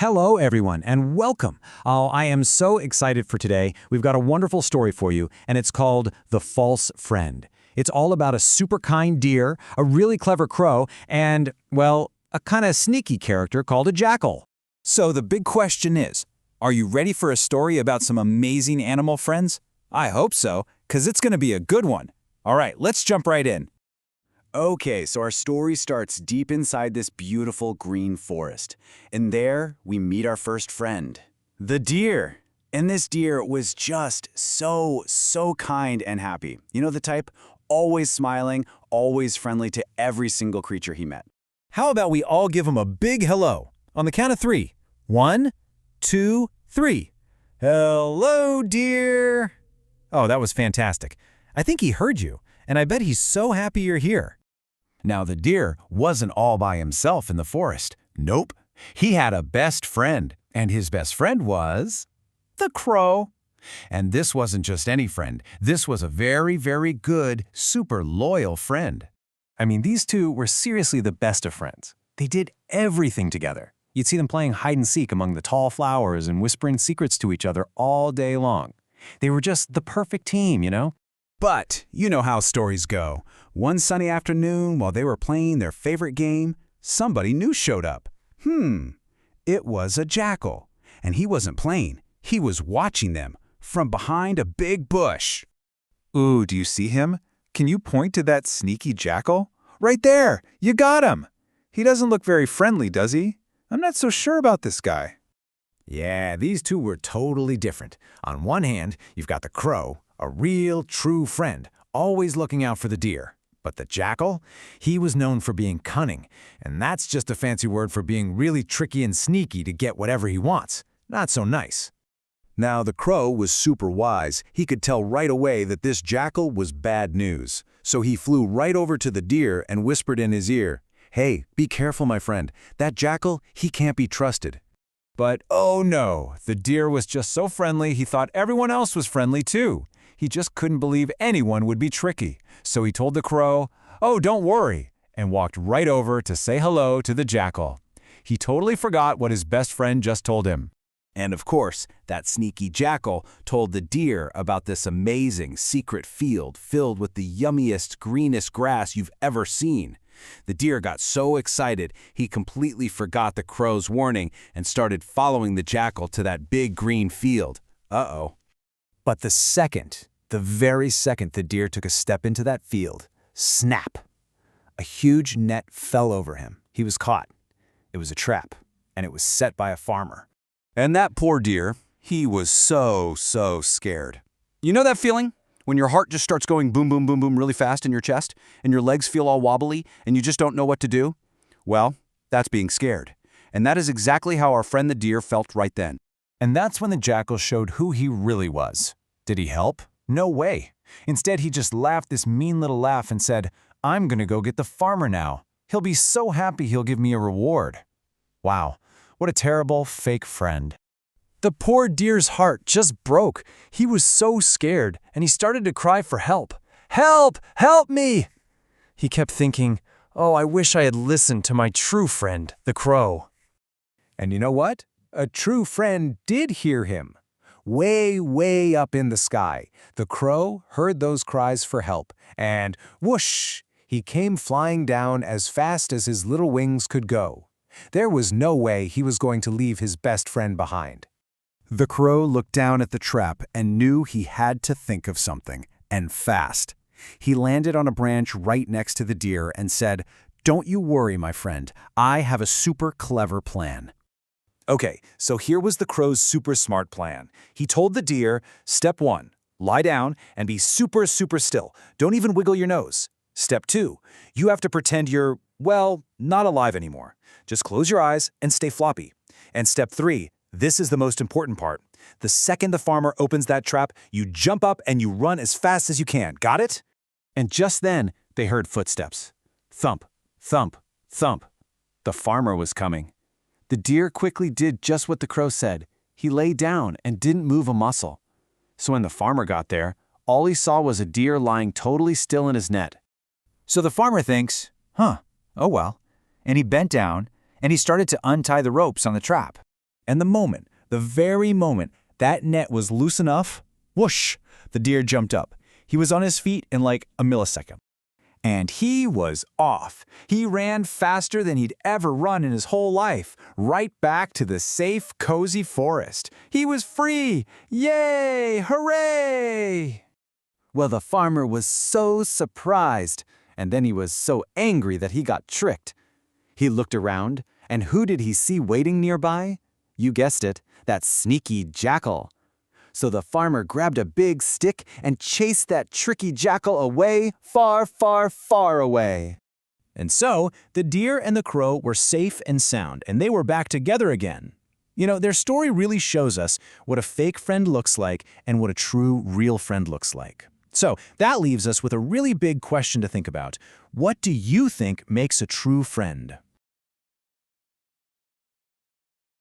Hello, everyone, and welcome. Oh, I am so excited for today. We've got a wonderful story for you, and it's called The False Friend. It's all about a super kind deer, a really clever crow, and, well, a kind of sneaky character called a jackal. So the big question is, are you ready for a story about some amazing animal friends? I hope so, because it's going to be a good one. All right, let's jump right in. Okay, so our story starts deep inside this beautiful green forest. And there, we meet our first friend, the deer. And this deer was just so kind and happy. You know the type? Always smiling, always friendly to every single creature he met. How about we all give him a big hello? On the count of 3. 1, 2, 3. Hello, dear. Oh, that was fantastic. I think he heard you, and I bet he's so happy you're here. Now, the deer wasn't all by himself in the forest. Nope. He had a best friend, and his best friend was the crow. And this wasn't just any friend. This was a very good, super loyal friend. I mean, these two were seriously the best of friends. They did everything together. You'd see them playing hide and seek among the tall flowers and whispering secrets to each other all day long. They were just the perfect team, you know? But you know how stories go. One sunny afternoon, while they were playing their favorite game, somebody new showed up. It was a jackal. And he wasn't playing. He was watching them from behind a big bush. Ooh, do you see him? Can you point to that sneaky jackal? Right there! You got him! He doesn't look very friendly, does he? I'm not so sure about this guy. Yeah, these two were totally different. On one hand, you've got the crow, a real, true friend, always looking out for the deer. But the jackal, he was known for being cunning, and that's just a fancy word for being really tricky and sneaky to get whatever he wants. Not so nice. Now, the crow was super wise. He could tell right away that this jackal was bad news. So he flew right over to the deer and whispered in his ear, "Hey, be careful, my friend. That jackal, he can't be trusted." But oh no, the deer was just so friendly he thought everyone else was friendly too. He just couldn't believe anyone would be tricky. So he told the crow, "Oh, don't worry," and walked right over to say hello to the jackal. He totally forgot what his best friend just told him. And of course, that sneaky jackal told the deer about this amazing secret field filled with the yummiest, greenest grass you've ever seen. The deer got so excited, he completely forgot the crow's warning and started following the jackal to that big green field. Uh-oh. But the very second the deer took a step into that field, snap! A huge net fell over him. He was caught. It was a trap, and it was set by a farmer. And that poor deer, he was so scared. You know that feeling? When your heart just starts going boom, boom, boom, boom really fast in your chest, and your legs feel all wobbly, and you just don't know what to do? Well, that's being scared. And that is exactly how our friend the deer felt right then. And that's when the jackal showed who he really was. Did he help? No way. Instead, he just laughed this mean little laugh and said, "I'm gonna go get the farmer now. He'll be so happy he'll give me a reward." Wow, what a terrible, fake friend. The poor deer's heart just broke. He was so scared, and he started to cry for help. "Help! Help me!" He kept thinking, "Oh, I wish I had listened to my true friend, the crow." And you know what? A true friend did hear him. Way up in the sky, the crow heard those cries for help, and whoosh, he came flying down as fast as his little wings could go. There was no way he was going to leave his best friend behind. The crow looked down at the trap and knew he had to think of something, and fast. He landed on a branch right next to the deer and said, "Don't you worry, my friend. I have a super clever plan." Okay, so here was the crow's super smart plan. He told the deer, Step 1, lie down and be super still. Don't even wiggle your nose. Step 2, you have to pretend you're, well, not alive anymore. Just close your eyes and stay floppy. And Step 3, this is the most important part. The second the farmer opens that trap, you jump up and you run as fast as you can. Got it? And just then, they heard footsteps. Thump, thump, thump. The farmer was coming. The deer quickly did just what the crow said. He lay down and didn't move a muscle. So when the farmer got there, all he saw was a deer lying totally still in his net. So the farmer thinks, oh well, and he bent down and he started to untie the ropes on the trap. And the very moment, that net was loose enough, whoosh, the deer jumped up. He was on his feet in like a millisecond. And he was off. He ran faster than he'd ever run in his whole life, right back to the safe, cozy forest. He was free! Yay! Hooray! Well, the farmer was so surprised, and then he was so angry that he got tricked. He looked around, and who did he see waiting nearby? You guessed it, that sneaky jackal. So the farmer grabbed a big stick and chased that tricky jackal away, far, far, far away. And so, the deer and the crow were safe and sound, and they were back together again. You know, their story really shows us what a fake friend looks like and what a true, real friend looks like. So, that leaves us with a really big question to think about. What do you think makes a true friend?